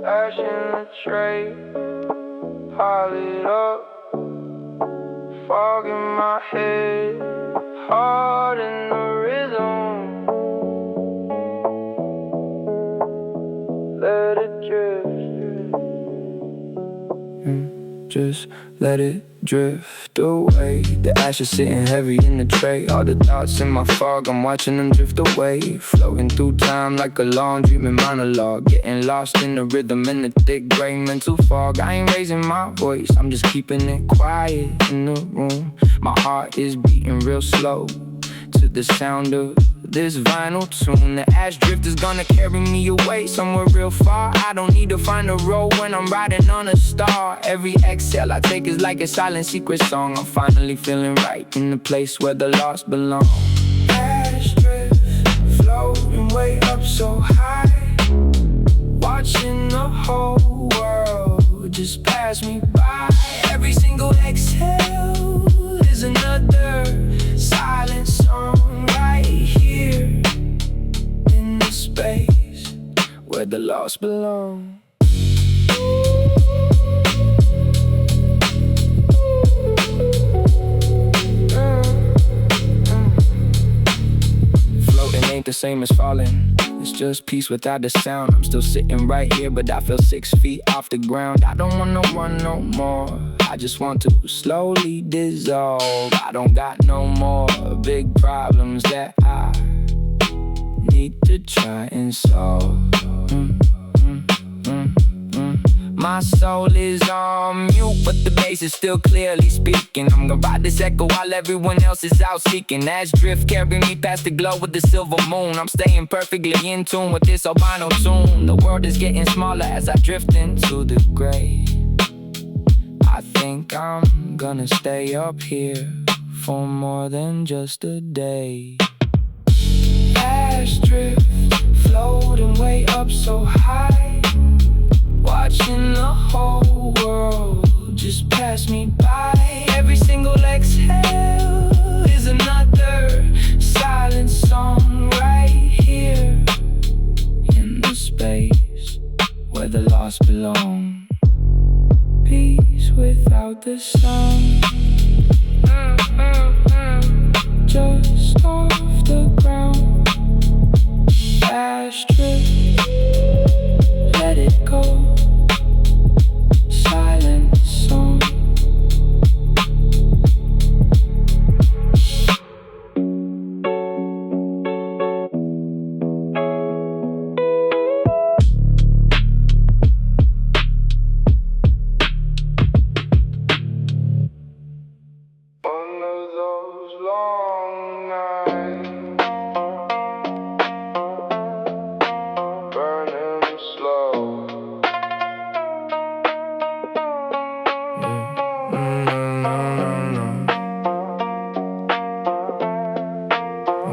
Ash in the tray, pile it up. Fog in my head, heart in the rhythm. Let it drift. Just let it drift away. The ashes sitting heavy in the tray. All the thoughts in my fog, I'm watching them drift away. Floating through time like a long dreaming monologue. Getting lost in the rhythm in the thick gray mental fog. I ain't raising my voice, I'm just keeping it quiet in the room. My heart is beating real slow to the sound of this vinyl tune. The ash drift is gonna carry me away somewhere real far. I don't need to find a road when I'm riding on a star. Every exhale I take is like a silent secret song. I'm finally feeling right in the place where the lost belong. Ash drift, floating way up so high, watching the whole world just pass me by. Every single exhale is another silent song right here in the space where the lost belong. Floating ain't the same as falling. It's just peace without the sound. I'm still sitting right here, but I feel 6 feet off the ground. I don't wanna run no more, I just want to slowly dissolve. I don't got no more big problems that I need to try and solve. My soul is on mute, but the bass is still clearly speaking. I'm gonna ride this echo while everyone else is out seeking. As drift carry me past the glow with the silver moon. I'm staying perfectly in tune with this albino tune. The world is getting smaller as I drift into the gray. I think I'm gonna stay up here for more than just a day. Ash drift, floating way up so high, watching the whole world just pass me by. Every single exhale is another silent song right here in the space where the lost belong. Peace without the sun, just off the ground. Ash drift, let it go. Silent song. One of those long nights, burning slow.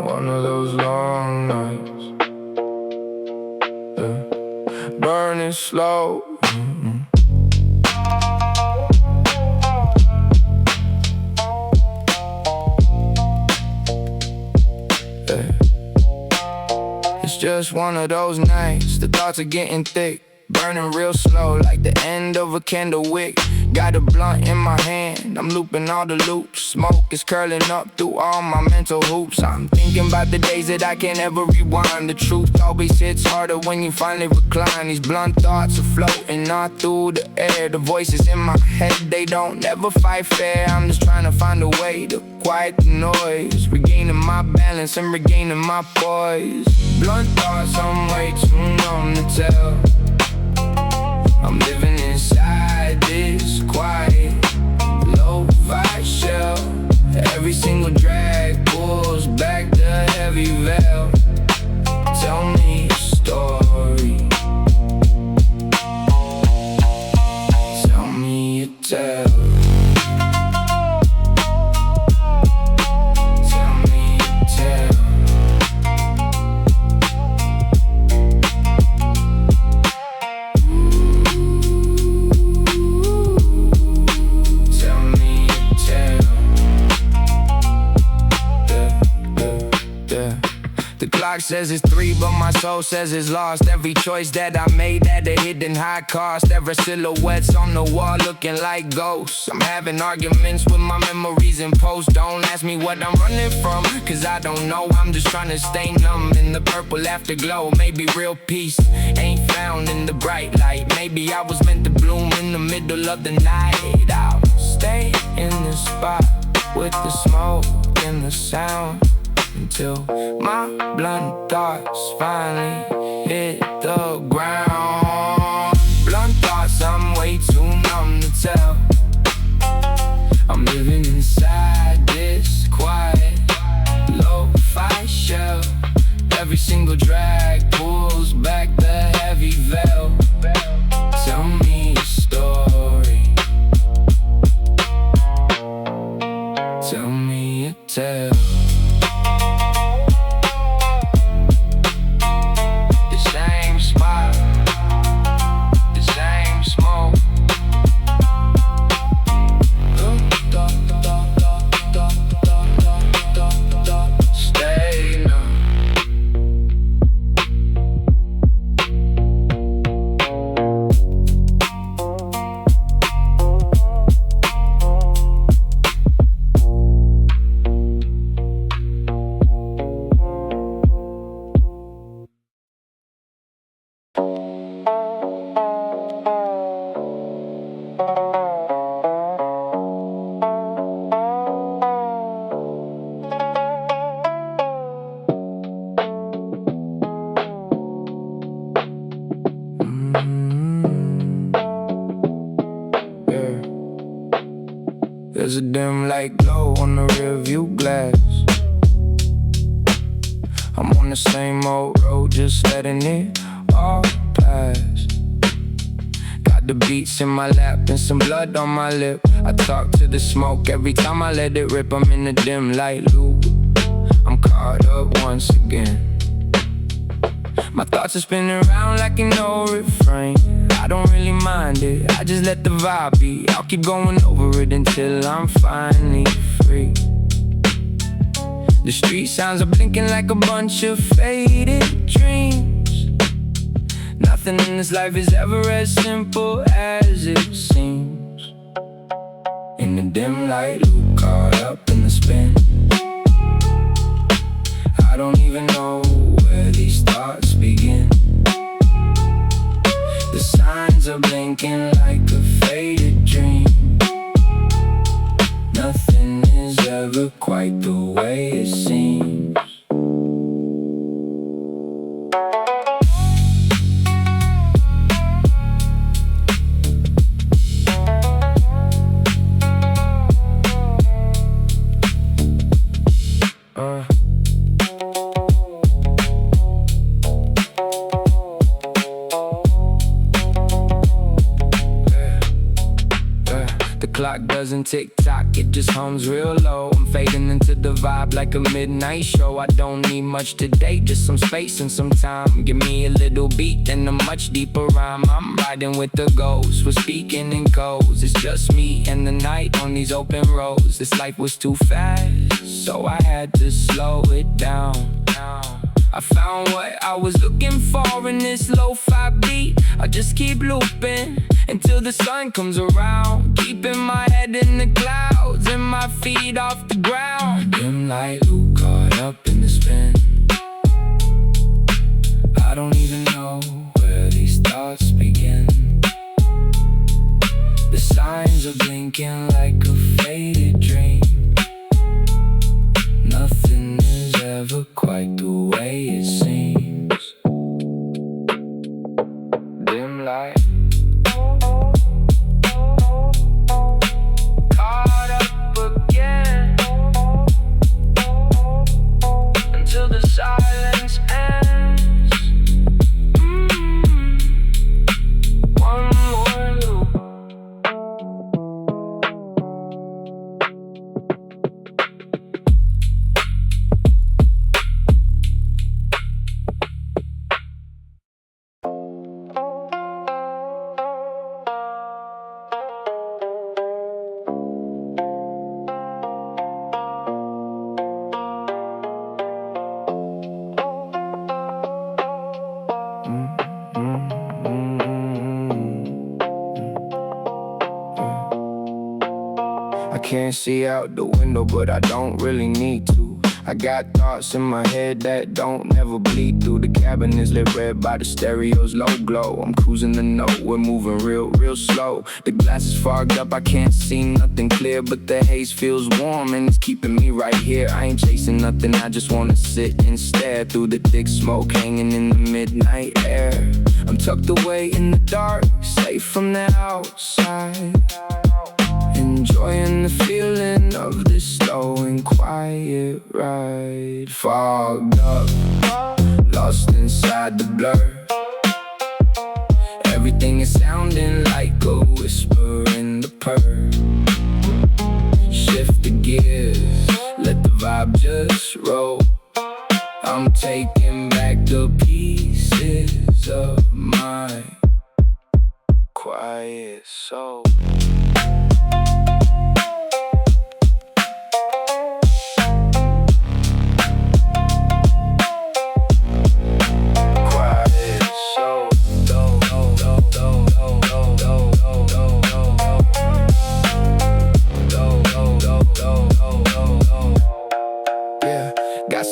One of those long nights, burning slow. It's just one of those nights, the thoughts are getting thick, burning real slow like the end of a candle wick. Got a blunt in my hand, I'm looping all the loops. Smoke is curling up through all my mental hoops. I'm thinking about the days that I can't ever rewind. The truth always hits harder when you finally recline. These blunt thoughts are floating all through the air. The voices in my head, they don't never fight fair. I'm just trying to find a way to quiet the noise, regaining my balance and regaining my poise. Blunt thoughts, I'm way too numb to tell. I'm living inside this quiet, low-fi shell. Every single drag pulls back the heavy veil. Tell me a story, tell me a tale. clock says it's 3, but my soul says it's lost. Every choice that I made at a hidden high cost. Every silhouettes on the wall looking like ghosts. I'm having arguments with my memories in post. Don't ask me what I'm running from, cause I don't know. I'm just trying to stay numb in the purple afterglow. Maybe real peace ain't found in the bright light. Maybe I was meant to bloom in the middle of the night. I'll stay in this spot with the smoke and the sound until my blunt thoughts finally hit the ground. Blunt thoughts, I'm way too numb to tell. I'm living inside this quiet lo-fi shell. Every single drag pulls back the heavy veil. Tell me a story. Tell me a tale. The same spot, the same smoke. Stay numb. There's a dim light glow on the rear view glass. I'm on the same old road, just letting it all pass. Got the beats in my lap and some blood on my lip. I talk to the smoke every time I let it rip. I'm in the dim light loop, I'm caught up once again. My thoughts are spinning around like an old refrain. I don't really mind it, I just let the vibe be. I'll keep going over it until I'm finally free. The street sounds are blinking like a bunch of faded dreams. Nothing in this life is ever as simple as it seems. In the dim light loop, caught up in the spin. I don't even know where these thoughts begin. The signs are blinking like a faded dream. Nothing is ever quite the way it seems. The clock doesn't tick-tock, it just hums real low. I'm fading into the vibe like a midnight show. I don't need much today, just some space and some time. Give me a little beat and a much deeper rhyme. I'm riding with the ghosts, we're speaking in codes. It's just me and the night on these open roads. This life was too fast, so I had to slow it down. I found what I was looking for in this lo-fi beat. I just keep looping until the sun comes around, keeping my head in the clouds and my feet off the ground. Dim light loop, caught up in the spin. I don't even know where these thoughts begin. The signs are blinking like a faded dream. Nothing is ever quite the way it seems. Dim light, caught up again until the silence ends. One more loop. can't see out the window, but I don't really need to. I got thoughts in my head that don't never bleed through. The cabin is lit red by the stereo's low glow. I'm cruising the note, we're moving real slow. The glass is fogged up, I can't see nothing clear, but the haze feels warm and it's keeping me right here. I ain't chasing nothing, I just wanna sit and stare through the thick smoke hanging in the midnight air. I'm tucked away in the dark, safe from the outside, enjoying the feeling of this slow and quiet ride. Fogged up, lost inside the blur. Everything is sounding like a whisper in the purr. Shift the gears, let the vibe just roll. I'm taking back the pieces of my quiet soul.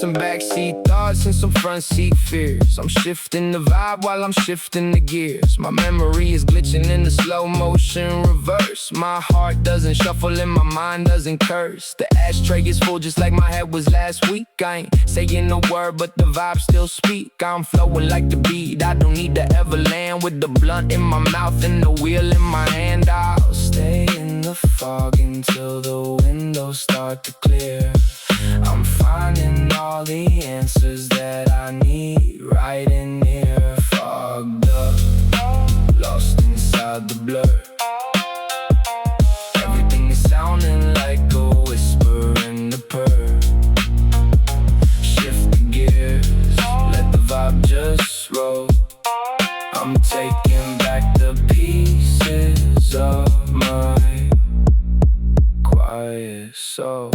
Some backseat thoughts and some front seat fears. I'm shifting the vibe while I'm shifting the gears. My memory is glitching in the slow motion reverse. My heart doesn't shuffle and my mind doesn't curse. The ashtray is full just like my head was last week. I ain't saying a word but the vibe still speak. I'm flowing like the beat, I don't need to ever land. With the blunt in my mouth and the wheel in my hand, I'll stay in the fog until the windows start to clear. I'm finding all the answers that I need right in here. Fogged up, lost inside the blur. Everything is sounding like a whisper in the purr. Shift the gears, let the vibe just roll. I'm taking back the pieces of my quiet soul.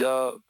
Up.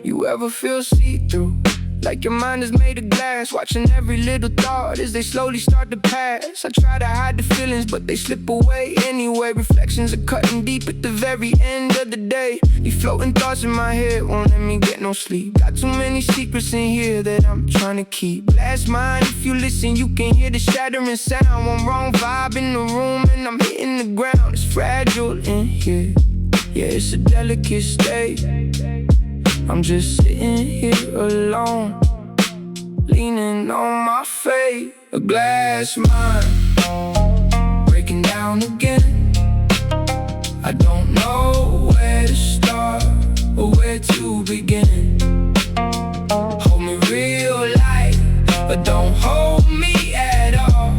You ever feel see-through, like your mind is made of glass, watching every little thought as they slowly start to pass? I try to hide the feelings, but they slip away anyway. Reflections are cutting deep at the very end of the day. These floating thoughts in my head won't let me get no sleep. Got too many secrets in here that I'm trying to keep. Last mind, if you listen, you can hear the shattering sound. One wrong vibe in the room and I'm hitting the ground. It's fragile in here, yeah, it's a delicate state. I'm just sitting here alone, leaning on my faith. A glass mind, breaking down again. I don't know where to start or where to begin. Hold me real light, but don't hold me at all.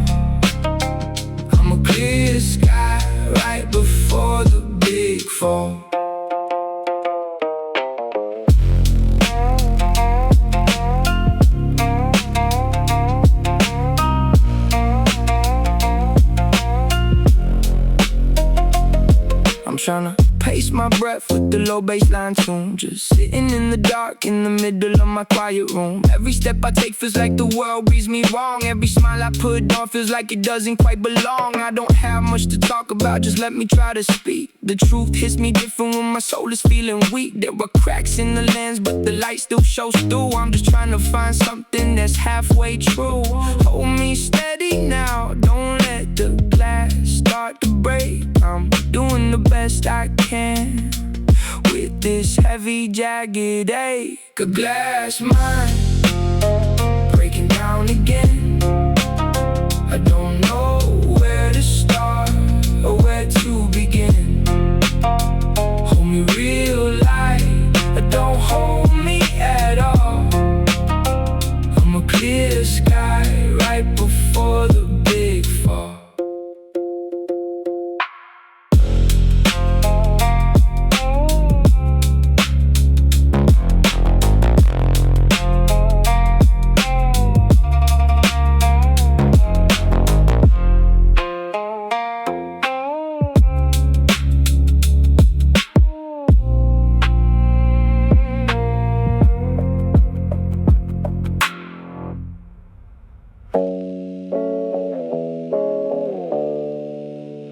I'm a clear sky right before the big fall. Tryna pace my breath with the low bassline tune. Just sitting in the dark in the middle of my quiet room. Every step I take feels like the world reads me wrong. Every smile I put on feels like it doesn't quite belong. I don't have much to talk about, just let me try to speak. The truth hits me different when my soul is feeling weak. There were cracks in the lens, but the light still shows through. I'm just trying to find something that's halfway true. Hold me steady now, don't let the glass start to break. I'm doing the best I can with this heavy, jagged ache. A glass mind, breaking down again. I don't know where to start or where to begin.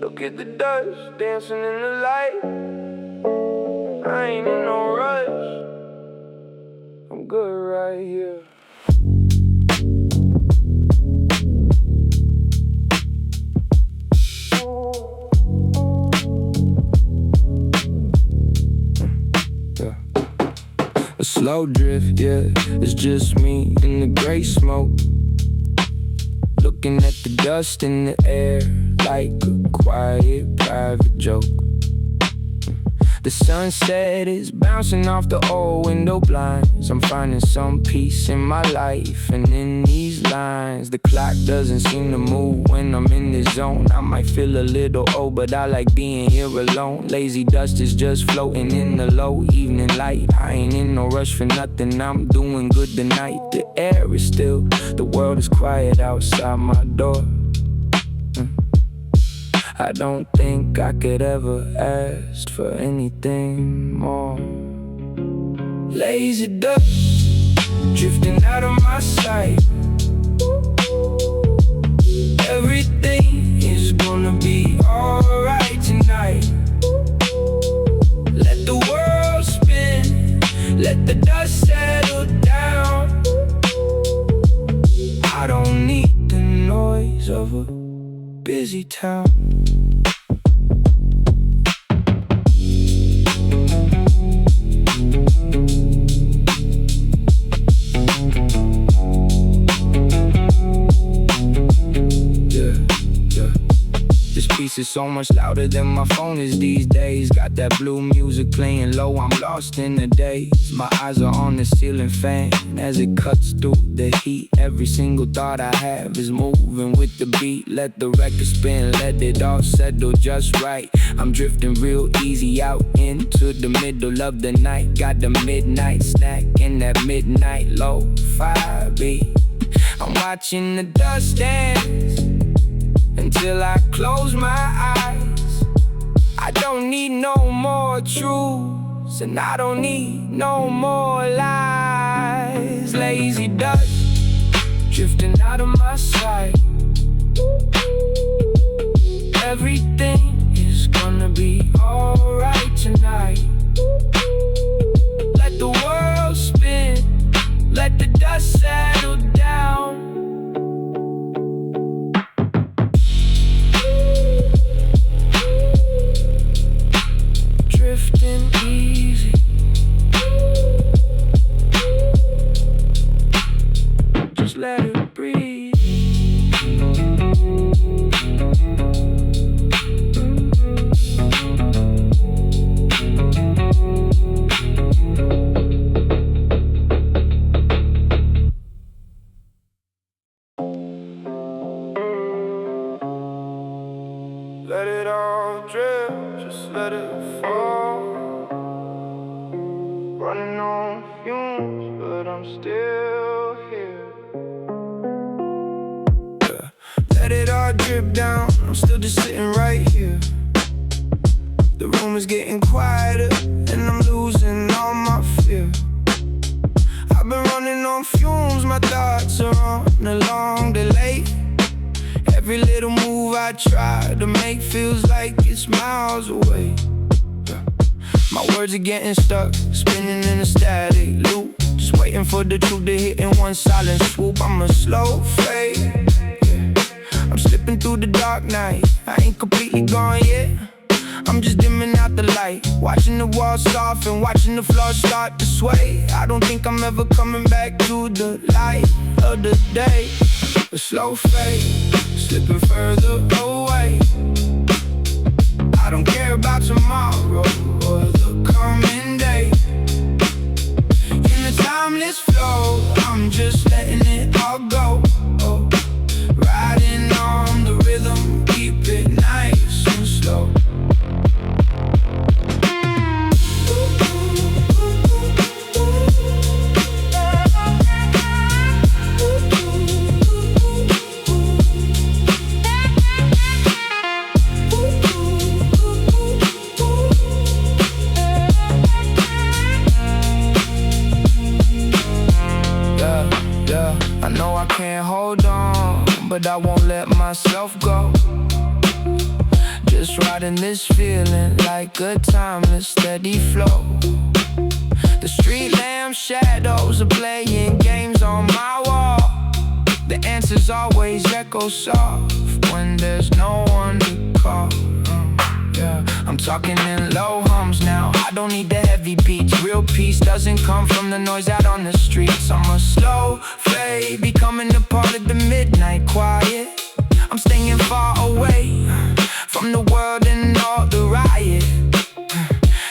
Look at the dust dancing in the light. I ain't in no rush. I'm good right here. A slow drift, yeah, it's just me in the gray smoke, looking at the dust in the air like a quiet private joke. The sunset is bouncing off the old window blinds. I'm finding some peace in my life and in these lines. The clock doesn't seem to move when I'm in this zone. I might feel a little old, but I like being here alone. Lazy dust is just floating in the low evening light. I ain't in no rush for nothing, I'm doing good tonight. The air is still, the world is quiet outside my door. I don't think I could ever ask for anything more. Lazy dust drifting out of my sight. Everything is gonna be alright tonight. Let the world spin, let the dust settle down. I don't need the noise of a busy town. This piece is so much louder than my phone is these days. Got that blue music playing low, I'm lost in the days. My eyes are on the ceiling fan as it cuts through the heat. Every single thought I have is moving with the beat. Let the record spin, let it all settle just right. I'm drifting real easy out into the middle of the night. Got the midnight snack in that midnight lo-fi beat. I'm watching the dust dance until I close my eyes. I don't need no more truths, and I don't need no more lies. Lazy dust drifting out of my sight. Everything is gonna be alright tonight. Let the world spin, let the dust settle down. Drifting easy, just let it breathe. Let it all drip, just let it fall. Running on fumes, but I'm still here. Let it all drip down, I'm still just sitting right here. The room is getting quieter, and I'm losing all my fear. I've been running on fumes, my thoughts are on a long delay. Every little move I try to make feels like it's miles away. My words are getting stuck, spinning in a static loop. Just waiting for the truth to hit in one silent swoop. I'm a slow fade, I'm slipping through the dark night. I ain't completely gone yet, I'm just dimming out the light. Watching the walls soften, watching the floor start to sway. I don't think I'm ever coming back to the light of the day. A slow fade, slipping further away. I don't care about tomorrow or the coming day. In the timeless flow, I'm just letting it all go. Oh, riding on the rhythm, keep it nice and slow. I know I can't hold but I won't let myself go. Just riding this feeling like a timeless steady flow. The street lamp shadows are playing games on my wall. The answers always echo soft when there's no one to call. Yeah, I'm talking in low hums now. I don't need the heavy beats. Real peace doesn't come from the noise out on the streets. I'm a slow fade, becoming a part of the midnight quiet. I'm staying far away from the world and all the riot.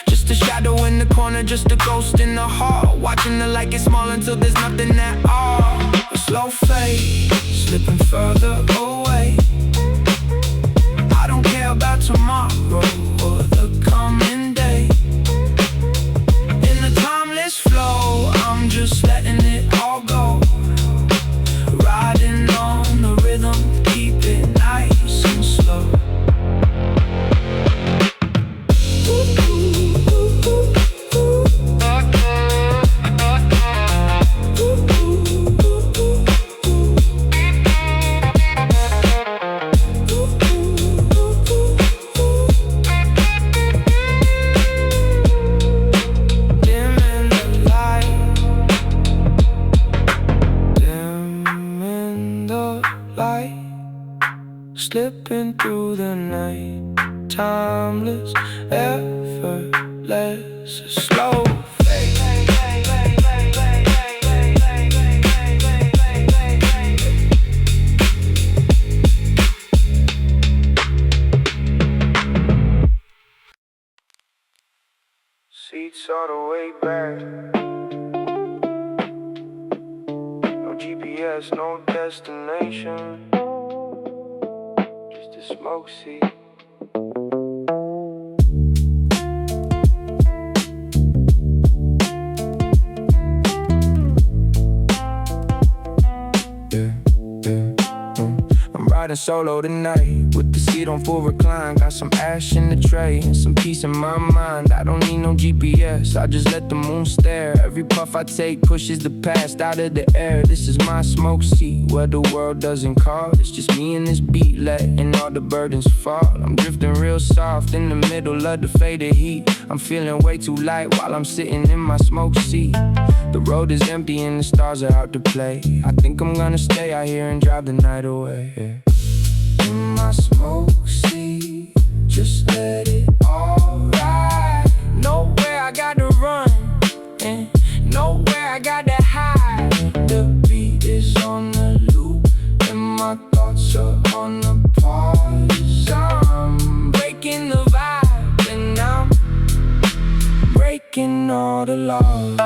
Just a shadow in the corner, just a ghost in the hall, watching the light get small until there's nothing at all. A slow fade, slipping further away. I don't care about tomorrow or the coming day. In the timeless flow, I'm just letting it all go. Riding on the rhythm, keep it nice and slow. Slipping through the night, timeless, effortless, slow fade. Seats all the way back. No GPS, no destination. Smoke seat. I'm riding solo tonight with the seat on full recline. Got some ash in the tray and some peace in my mind. I don't need no GPS, I just let the moon stare. Every puff I take pushes the past out of the air. This is my smoke seat where the world doesn't call. It's just me and this beat letting all the burdens fall. I'm drifting real soft in the middle of the faded heat. I'm feeling way too light while I'm sitting in my smoke seat. The road is empty and the stars are out to play. I think I'm gonna stay out here and drive the night away, yeah. In my smoke seat, just let it all ride. Nowhere I gotta run, and nowhere I gotta hide. The beat is on the loop, and my thoughts are on the pause. I'm breaking the vibe, and I'm breaking all the laws.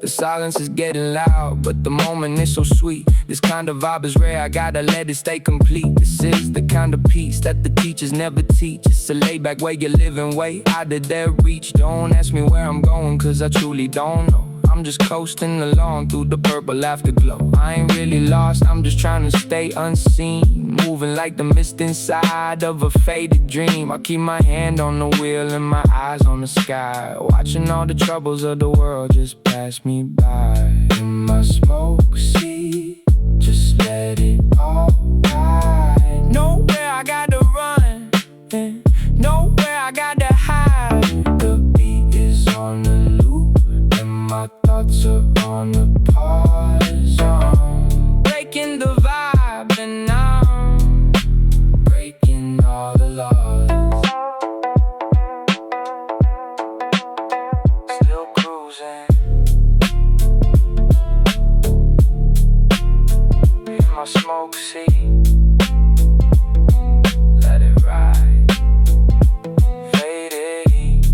Silence is getting loud, but the moment is so sweet. This kind of vibe is rare, I gotta let it stay complete. This is the kind of peace that the teachers never teach. It's a laid back way you're living way out of their reach. Don't ask me where I'm going, cause I truly don't know. I'm just coasting along through the purple afterglow. I ain't really lost, I'm just trying to stay unseen. Moving like the mist inside of a faded dream. I keep my hand on the wheel and my eyes on the sky, watching all the troubles of the world just pass me by. In my smoke seat, just let it all ride. Nowhere I gotta run, and nowhere I gotta hide. The beat is on the loop, and my thoughts are on the pause. I'm breaking the vibe, and I'm breaking all the laws. Still cruising in my smoke seat. Let it ride, faded heat.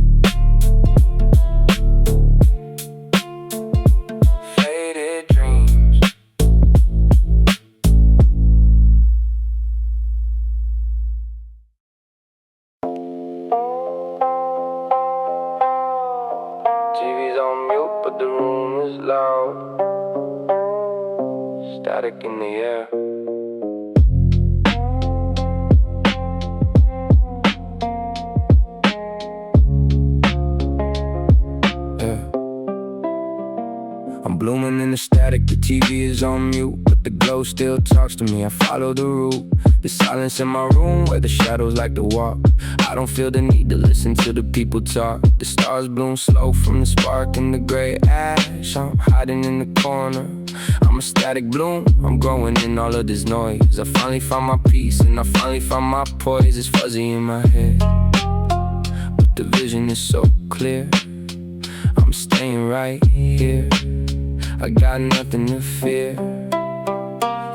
the room is loud. Static in the air. I'm blooming in the static, the TV is on mute, but the glow still talks to me. I follow the route, the silence in my room where the shadows like to walk. I don't feel the need to listen to the people talk. The stars bloom slow from the spark in the gray ash. I'm hiding in the corner, I'm a static bloom. I'm growing in all of this noise. I finally found my peace and I finally found my poise. It's fuzzy in my head, but the vision is so clear. I'm staying right here, I got nothing to fear.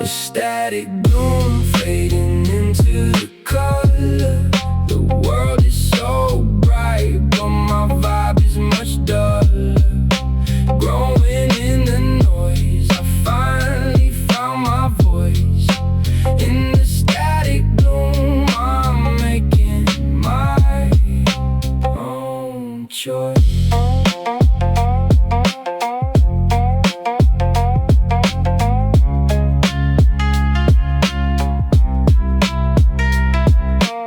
It's static bloom fading into the color. The world is so bright, but my vibe is much duller. Growing in the noise, I finally found my voice. In the static bloom, I'm making my own choice.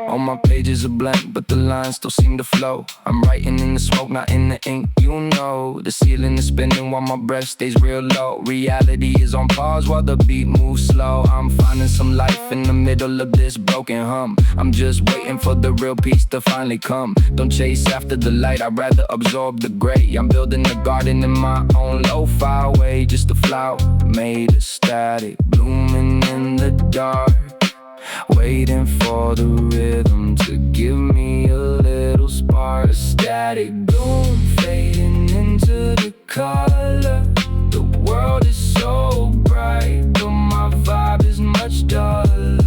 All my pages are blank, but the lines still seem to flow. I'm writing in the smoke, not in the ink, you know. The ceiling is spinning while my breath stays real low. Reality is on pause while the beat moves slow. I'm finding some life in the middle of this broken hum. I'm just waiting for the real peace to finally come. Don't chase after the light, I'd rather absorb the gray. I'm building a garden in my own lo-fi way. Just a flower made of static, blooming in the dark, waiting for the rhythm to give me a little spark. A static bloom fading into the color. The world is so bright, but my vibe is much duller.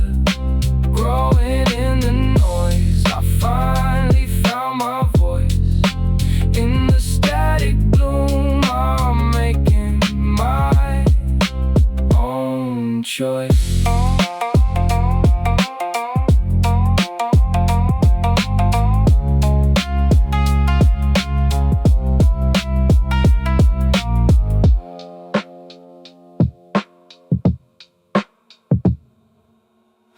Growing in the noise, I finally found my voice. In the static bloom, I'm making my own choice.